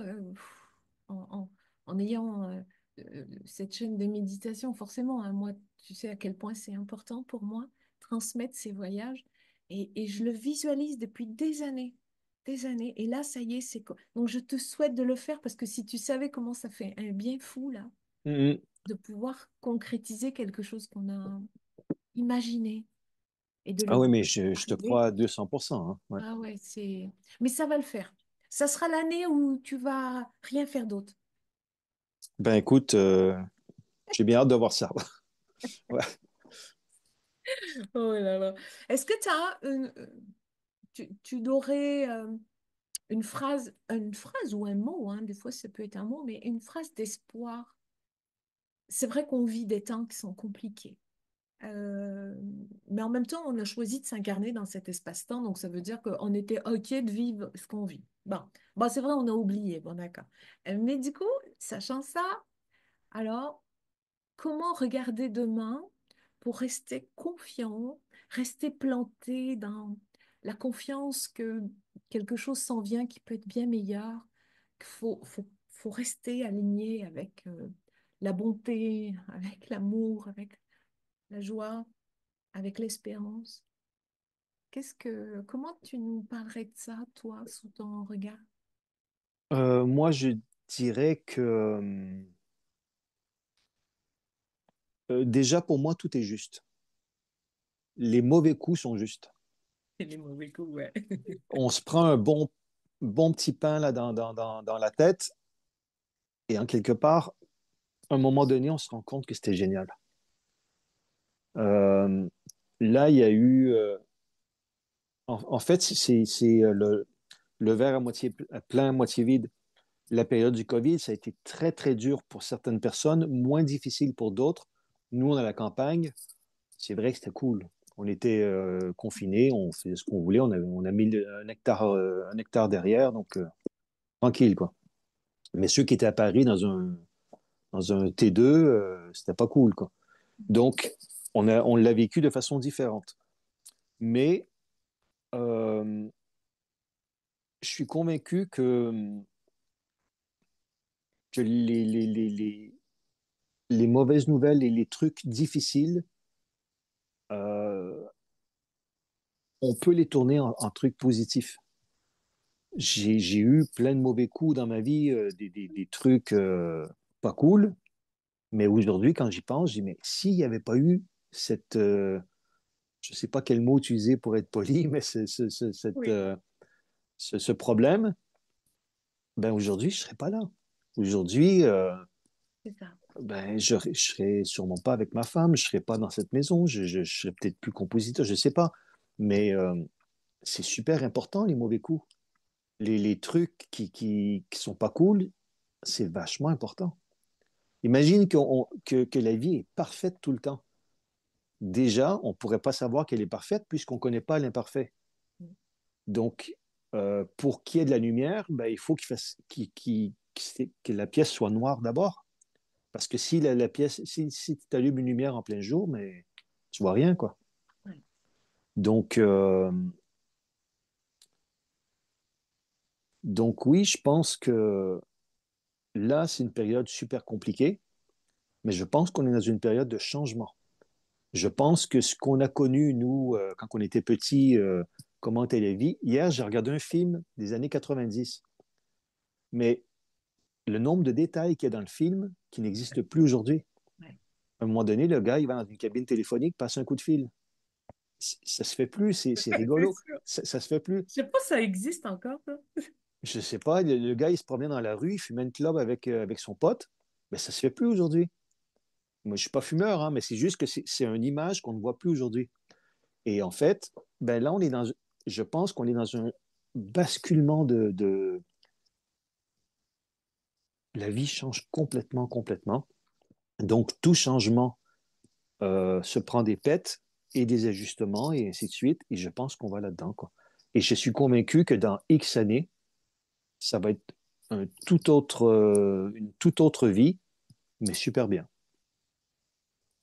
en, en- en ayant cette chaîne de méditation. Forcément, hein, moi, tu sais à quel point c'est important pour moi transmettre ces voyages. Et je le visualise depuis des années. Des années. Et là, ça y est, c'est quoi. Donc, je te souhaite de le faire parce que si tu savais comment ça fait un bien fou, là, Mm, mm. de pouvoir concrétiser quelque chose qu'on a imaginé et de Ah le oui, mais voir je te arriver. crois à 200%, hein. Ouais. Ah ouais, Mais ça va le faire. Ça sera l'année où tu vas rien faire d'autre. Ben écoute, j'ai bien hâte de voir ça. Ouais. Oh là là. Est-ce que tu aurais une phrase ou un mot, hein, des fois ça peut être un mot, mais une phrase d'espoir. C'est vrai qu'on vit des temps qui sont compliqués. Euh, mais en même temps, on a choisi de s'incarner dans cet espace-temps, donc ça veut dire qu'on était OK de vivre ce qu'on vit. Bon, c'est vrai, on a oublié, bon d'accord. Mais du coup, sachant ça, alors, comment regarder demain pour rester confiant, rester planté dans la confiance que quelque chose s'en vient qui peut être bien meilleur, qu'il faut rester aligné avec la bonté, avec l'amour, avec la joie, avec l'espérance. Comment tu nous parlerais de ça, toi, sous ton regard? Moi, je dirais que déjà, pour moi, tout est juste. Les mauvais coups sont justes. Les mauvais coups, ouais. On se prend un bon petit pain là, dans la tête et en quelque part, à un moment donné, on se rend compte que c'était génial. Euh, Là, il y a eu... en fait, c'est le verre à moitié plein, à moitié vide. La période du COVID, ça a été très, très dur pour certaines personnes, moins difficile pour d'autres. Nous, on a la campagne. C'est vrai que c'était cool. On était confinés, on faisait ce qu'on voulait. On a mis un hectare derrière, donc tranquille, quoi. Mais ceux qui étaient à Paris dans un T2, c'était pas cool, quoi. Donc, on l'a vécu de façon différente. Mais euh, je suis convaincu que les mauvaises nouvelles et les trucs difficiles, euh, on peut les tourner en trucs positifs. j'ai eu plein de mauvais coups dans ma vie, des trucs pas cool. Mais aujourd'hui, quand j'y pense, je dis, mais s'il n'y avait pas eu cette, je ne sais pas quel mot utiliser pour être poli, mais Oui, ce problème, ben aujourd'hui, je ne serais pas là. Aujourd'hui, c'est ça. ben, je ne serais sûrement pas avec ma femme, je ne serais pas dans cette maison, je serais peut-être plus compositeur, je ne sais pas. Mais c'est super important, les mauvais coups. Les trucs qui sont pas cool, c'est vachement important. Imagine que la vie est parfaite tout le temps. Déjà, on ne pourrait pas savoir qu'elle est parfaite puisqu'on ne connaît pas l'imparfait. Donc, pour qu'il y ait de la lumière, ben, il faut que la pièce soit noire d'abord. Parce que si la pièce, si tu allumes une lumière en plein jour, mais tu vois rien, quoi. Ouais, Donc, donc oui, je pense que là, c'est une période super compliquée, mais je pense qu'on est dans une période de changement. Je pense que ce qu'on a connu, nous, quand on était petits, comment était la vie. Hier, j'ai regardé un film des années 90, mais le nombre de détails qu'il y a dans le film qui n'existe plus aujourd'hui. ouais. À un moment donné, le gars, il va dans une cabine téléphonique, passe un coup de fil. Ça se fait plus, c'est C'est rigolo. sûr. Ça se fait plus. Je sais pas si ça existe encore, ça. Je sais pas, le gars, il se promenait dans la rue, il fumait une clope avec son pote. Mais ça se fait plus aujourd'hui. Moi, je suis pas fumeur, hein, mais c'est juste que c'est une image qu'on ne voit plus aujourd'hui. Et en fait, ben là, je pense qu'on est dans un basculement la vie change complètement, complètement. Donc, tout changement se prend des pets et des ajustements et ainsi de suite. Et je pense qu'on va là-dedans, quoi. Et je suis convaincu que dans X années, ça va être une toute autre vie, mais super bien.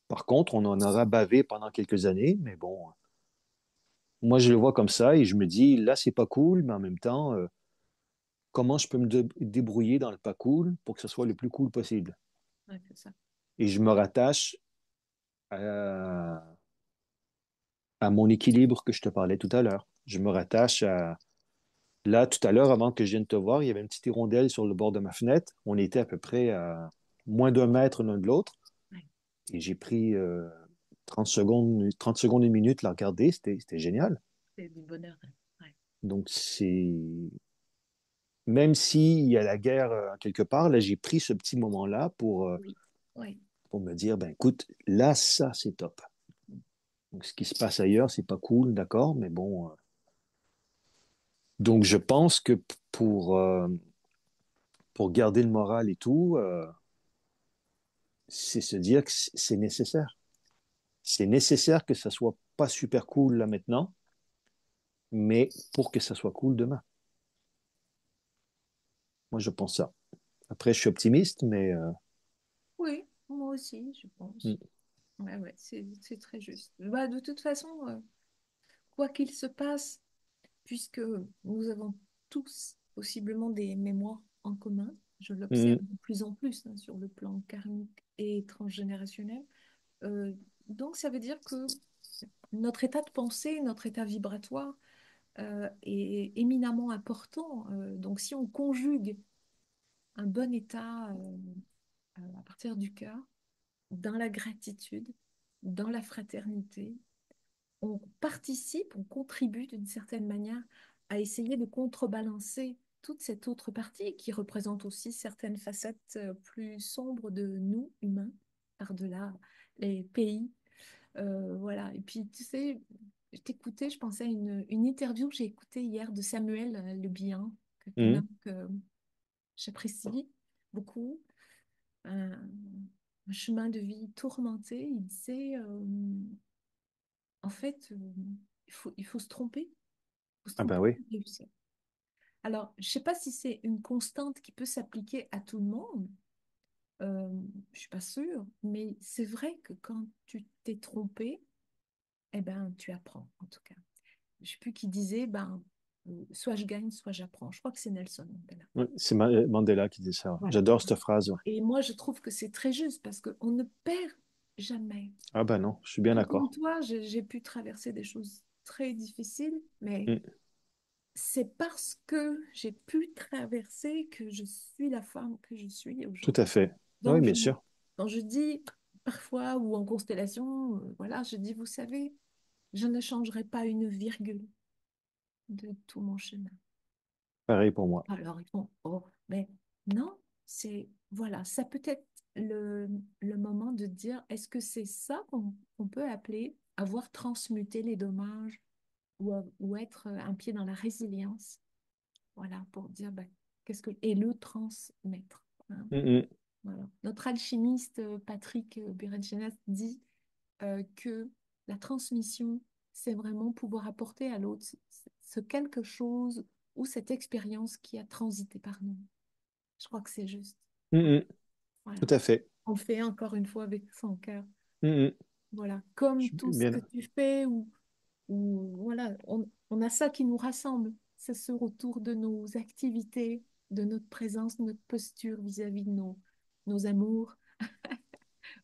Par contre, on en aura bavé pendant quelques années, mais bon, moi je le vois comme ça et je me dis, là c'est pas cool, mais en même temps, comment je peux me débrouiller dans le pas cool pour que ce soit le plus cool possible. Ouais, c'est ça. Et je me rattache à mon équilibre que je te parlais tout à l'heure. Je me rattache à... Là, tout à l'heure, avant que je vienne te voir, il y avait une petite hirondelle sur le bord de ma fenêtre. On était à peu près à moins d'un mètre l'un de l'autre. Ouais, Et j'ai pris 30 secondes, une minute, la regarder. C'était génial. c'est du bonheur, hein. Ouais. Donc, même s'il y a la guerre quelque part, là, j'ai pris ce petit moment-là Oui, oui. pour me dire, ben écoute, là, ça, c'est top. Donc, ce qui se passe ailleurs, c'est pas cool, d'accord, mais bon. Donc, je pense que pour garder le moral et tout, c'est se dire que c'est nécessaire. C'est nécessaire que ça soit pas super cool là maintenant, mais pour que ça soit cool demain. Moi, je pense ça. Après, je suis optimiste, mais Oui, moi aussi, je pense. mm, Ouais, ouais, c'est très juste. Bah, de toute façon, quoi qu'il se passe, puisque nous avons tous possiblement des mémoires en commun, je l'observe mm, de plus en plus hein, sur le plan karmique et transgénérationnel. Euh, donc, ça veut dire que notre état de pensée, notre état vibratoire est éminemment important. Donc, si on conjugue un bon état à partir du cœur, dans la gratitude, dans la fraternité, on participe, on contribue d'une certaine manière à essayer de contrebalancer toute cette autre partie qui représente aussi certaines facettes plus sombres de nous, humains, par-delà les pays. Voilà. Et puis, tu sais, je t'écoutais, je pensais à une interview que j'ai écoutée hier de Samuel Le Bihan, qu'un mm. homme que j'apprécie beaucoup. Un, un chemin de vie tourmenté. Il disait, en fait, il faut se tromper. Il faut se Ah ben tromper oui. pour réussir. Alors, je ne sais pas si c'est une constante qui peut s'appliquer à tout le monde. Je ne suis pas sûre. Mais c'est vrai que quand tu t'es trompé, eh ben, tu apprends, en tout cas. Je ne sais plus qui disait, ben, soit je gagne, soit j'apprends. Je crois que c'est Nelson Mandela. Ouais, c'est Mandela qui dit ça. Voilà. J'adore cette phrase. Ouais. Et moi, je trouve que c'est très juste parce qu'on ne perd jamais. Ah ben non, je suis bien Tout comme d'accord. toi, j'ai pu traverser des choses très difficiles, mais Mm. c'est parce que j'ai pu traverser que je suis la femme que je suis Tout à aujourd'hui. fait. Oui, Donc, bien sûr. quand je dis parfois ou en constellation, voilà, je dis, vous savez, je ne changerai pas une virgule de tout mon chemin. Pareil pour moi. Alors, ils font, oh, mais non, voilà, ça peut être le, le moment de dire, est-ce que c'est ça qu'on peut appeler avoir transmuté les dommages ou être un pied dans la résilience? Voilà, pour dire, ben, et le transmettre, hein. Mm, Voilà. Notre alchimiste Patrick Burenchenas dit que la transmission, c'est vraiment pouvoir apporter à l'autre ce quelque chose ou cette expérience qui a transité par nous. Je crois que c'est juste. mm, mm, Voilà. tout à fait. On fait encore une fois avec son cœur. Mm, mm. Voilà. Comme Je suis tout ce que bien. tu fais ou voilà, on a ça qui nous rassemble. C'est ce autour de nos activités, de notre présence, notre posture vis-à-vis de nos amours.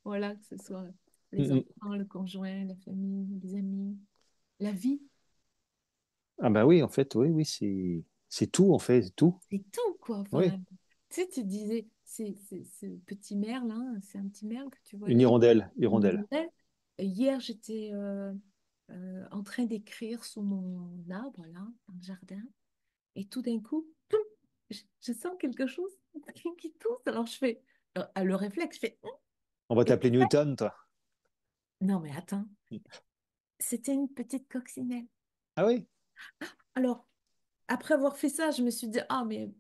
Voilà, que ce soit Mm, les mm. enfants, le conjoint, la famille, les amis, la vie. Ah ben oui, en fait, oui, oui, c'est tout, en fait, c'est tout. C'est tout, quoi. Enfin, Oui, tu sais, tu disais, c'est ce petit merle, hein, c'est un petit merle que tu une voyais. hirondelle, Une hirondelle. hirondelle. Et hier, j'étais en train d'écrire sous mon arbre, là, dans le jardin. Et tout d'un coup, poum, je sens quelque chose qui tousse. Alors, je fais, le réflexe, je fais, On va et t'appeler Newton, toi. non, mais attends, c'était une petite coccinelle. Ah oui? Alors, après avoir fait ça, je me suis dit, ah, mais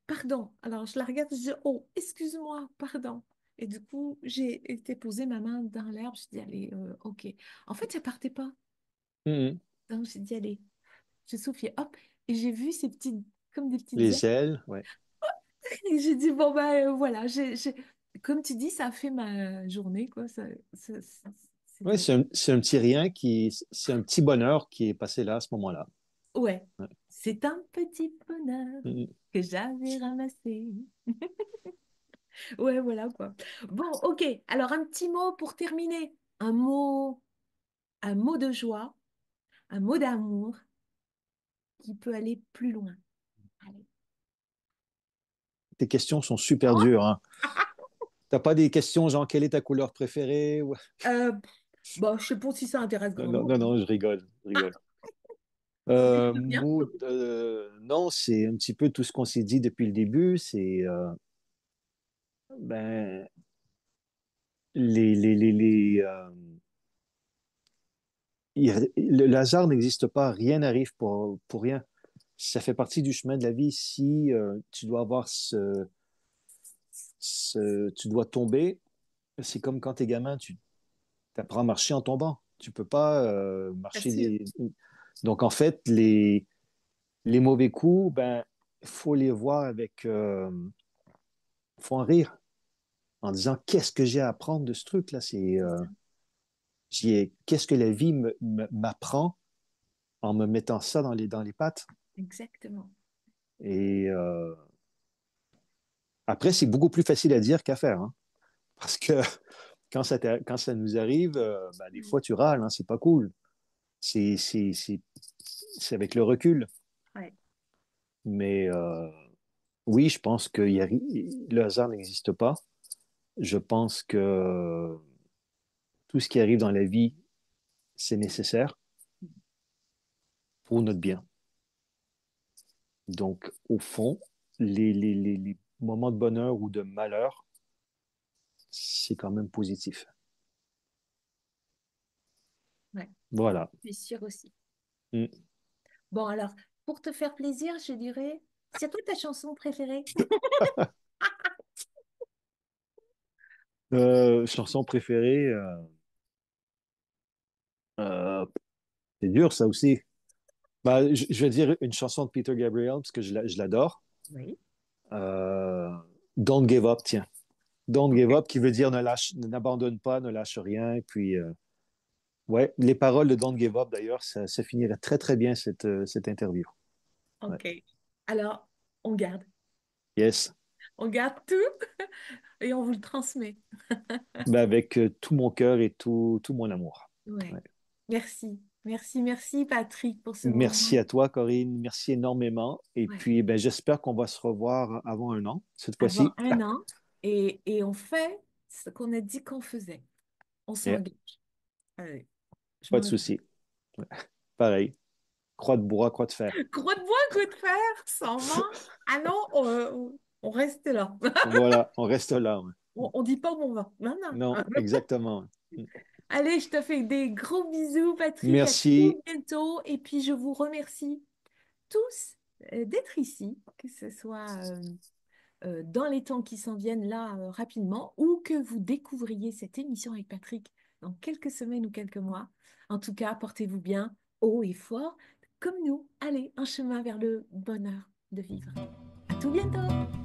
pardon. Alors, je la regarde, je dis, oh, excuse-moi, pardon. Et du coup, j'ai été poser ma main dans l'herbe. Je dis, allez, ok. En fait, ça partait pas. Mm, mm. Donc, j'ai dit, allez, je soufflais, hop. Et j'ai vu ces petites, comme des petites ailes. Les ailes, ouais. Et j'ai dit, bon, bah, voilà, comme tu dis, ça a fait ma journée, quoi. Ouais, C'était, c'est un petit rien c'est un petit bonheur qui est passé là à ce moment-là. ouais, Ouais. c'est un petit bonheur Mm, mm. que j'avais ramassé. Ouais, voilà quoi. Bon, ok. Alors, un petit mot pour terminer. Un mot de joie, un mot d'amour qui peut aller plus loin. Allez. Tes questions sont super Oh, dures, hein. T'as pas des questions genre quelle est ta couleur préférée? euh, bon, je sais pas si ça intéresse Non, grand non, monde. non, non, je rigole, je Ah, rigole. c'est bien. Mood, non, c'est un petit peu tout ce qu'on s'est dit depuis le début. C'est ben, le hasard n'existe pas, rien n'arrive pour rien. Ça fait partie du chemin de la vie. Si tu dois avoir tu dois tomber, c'est comme quand t'es gamin, tu apprends à marcher en tombant. Tu peux pas Bien marcher sûr. Donc en fait, les mauvais coups, ben, faut les voir avec, faut en rire en disant qu'est-ce que j'ai à apprendre de ce truc-là. C'est ça. Qu'est-ce que la vie m'apprend en me mettant ça dans les pattes. Exactement. Et après, c'est beaucoup plus facile à dire qu'à faire, hein. Parce que quand ça nous arrive, ben, des Mm. fois, tu râles, hein, c'est pas cool. C'est c'est avec le recul. Ouais. Mais oui, je pense que le hasard n'existe pas. Je pense que tout ce qui arrive dans la vie, c'est nécessaire pour notre bien. Donc, au fond, les moments de bonheur ou de malheur, c'est quand même positif. Ouais. Voilà. Je suis sûre aussi. Mm. Bon, alors, pour te faire plaisir, je dirais, c'est toi ta chanson préférée? Chanson préférée, euh, c'est dur ça aussi. Bah, je vais dire une chanson de Peter Gabriel parce que je l'adore. Oui. Euh, Don't Give Up, tiens. Don't Ok. Give Up, qui veut dire n'abandonne pas, ne lâche rien. Et puis, ouais, les paroles de Don't Give Up, d'ailleurs, ça finirait très, très bien cette interview. Ouais. Ok. Alors, on garde. Yes. On garde tout et on vous le transmet. Ben, avec tout mon cœur et tout mon amour. Ouais. Ouais. Merci. Merci, merci Patrick pour ce Merci moment. à toi, Corinne. Merci énormément. Et Ouais. puis, ben, j'espère qu'on va se revoir avant un an, cette Avant fois-ci. un an et on fait ce qu'on a dit qu'on faisait. On Yeah, s'engage. Allez, je pas de m'engage. souci. Pareil. Croix de bois, croix de fer. Croix de bois, croix de fer, 120. Ah non, on reste là. Voilà, on reste là. Ouais. On dit pas où on va. Non, non. Non, exactement. Allez, je te fais des gros bisous, Patrick. À Merci. tout bientôt. Et puis, je vous remercie tous d'être ici, que ce soit dans les temps qui s'en viennent là rapidement, ou que vous découvriez cette émission avec Patrick dans quelques semaines ou quelques mois. En tout cas, portez-vous bien, haut et fort, comme nous. Allez, un chemin vers le bonheur de vivre. À tout bientôt!